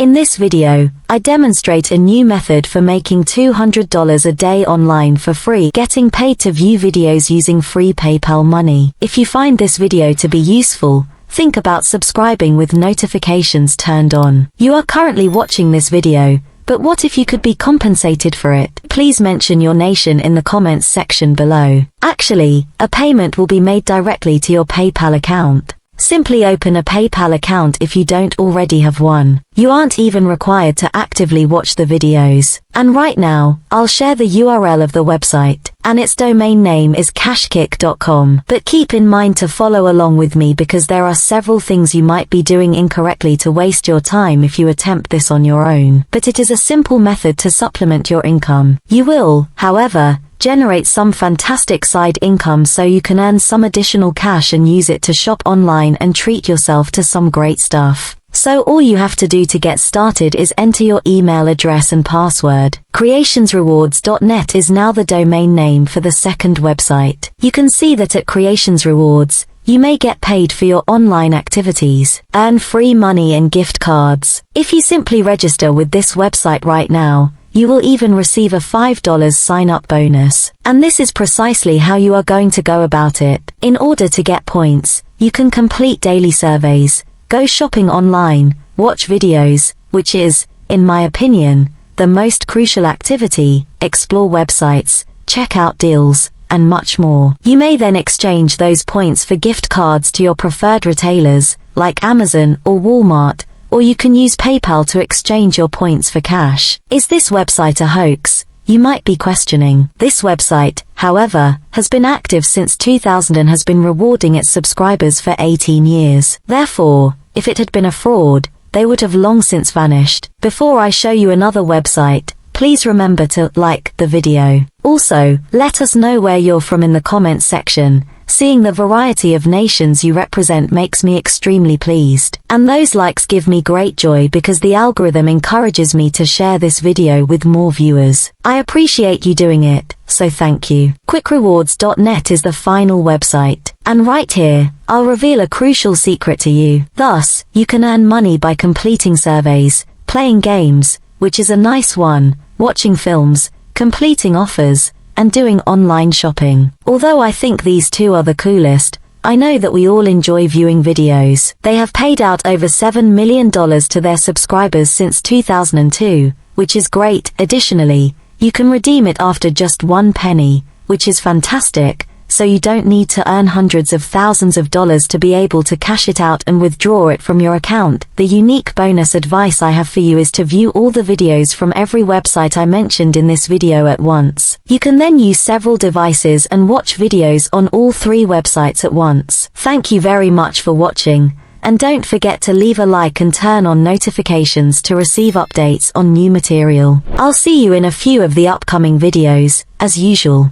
In this video, I demonstrate a new method for making $200 a day online for free, getting paid to view videos using free PayPal money. If you find this video to be useful, think about subscribing with notifications turned on. You are currently watching this video, but what if you could be compensated for it? Please mention your nation in the comments section below. Actually, a payment will be made directly to your PayPal account. Simply open a PayPal account if you don't already have one. You aren't even required to actively watch the videos. And right now, I'll share the URL of the website, and its domain name is cashkick.com. But keep in mind to follow along with me because there are several things you might be doing incorrectly to waste your time if you attempt this on your own. But it is a simple method to supplement your income. You will, however, generate some fantastic side income so you can earn some additional cash and use it to shop online and treat yourself to some great stuff. So all you have to do to get started is enter your email address and password. Creationsrewards.net is now the domain name for the second website. You can see that at Creations Rewards, you may get paid for your online activities, earn free money and gift cards. If you simply register with this website right now, you will even receive a $5 sign-up bonus. And this is precisely how you are going to go about it. In order to get points, you can complete daily surveys, go shopping online, watch videos, which is, in my opinion, the most crucial activity, explore websites, check out deals, and much more. You may then exchange those points for gift cards to your preferred retailers, like Amazon or Walmart, or you can use PayPal to exchange your points for cash. Is this website a hoax? You might be questioning. This website, however, has been active since 2000 and has been rewarding its subscribers for 18 years. Therefore, if it had been a fraud, they would have long since vanished. Before I show you another website, please remember to like the video. Also, let us know where you're from in the comments section. Seeing the variety of nations you represent makes me extremely pleased. And those likes give me great joy because the algorithm encourages me to share this video with more viewers. I appreciate you doing it, so thank you. Quickrewards.net is the final website. And right here, I'll reveal a crucial secret to you. Thus, you can earn money by completing surveys, playing games, which is a nice one, watching films, completing offers, and doing online shopping. Although I think these two are the coolest, I know that we all enjoy viewing videos. They have paid out over $7 million to their subscribers since 2002, which is great. Additionally, you can redeem it after just 1 penny, which is fantastic, so you don't need to earn hundreds of thousands of dollars to be able to cash it out and withdraw it from your account. The unique bonus advice I have for you is to view all the videos from every website I mentioned in this video at once. You can then use several devices and watch videos on all 3 websites at once. Thank you very much for watching, and don't forget to leave a like and turn on notifications to receive updates on new material. I'll see you in a few of the upcoming videos, as usual.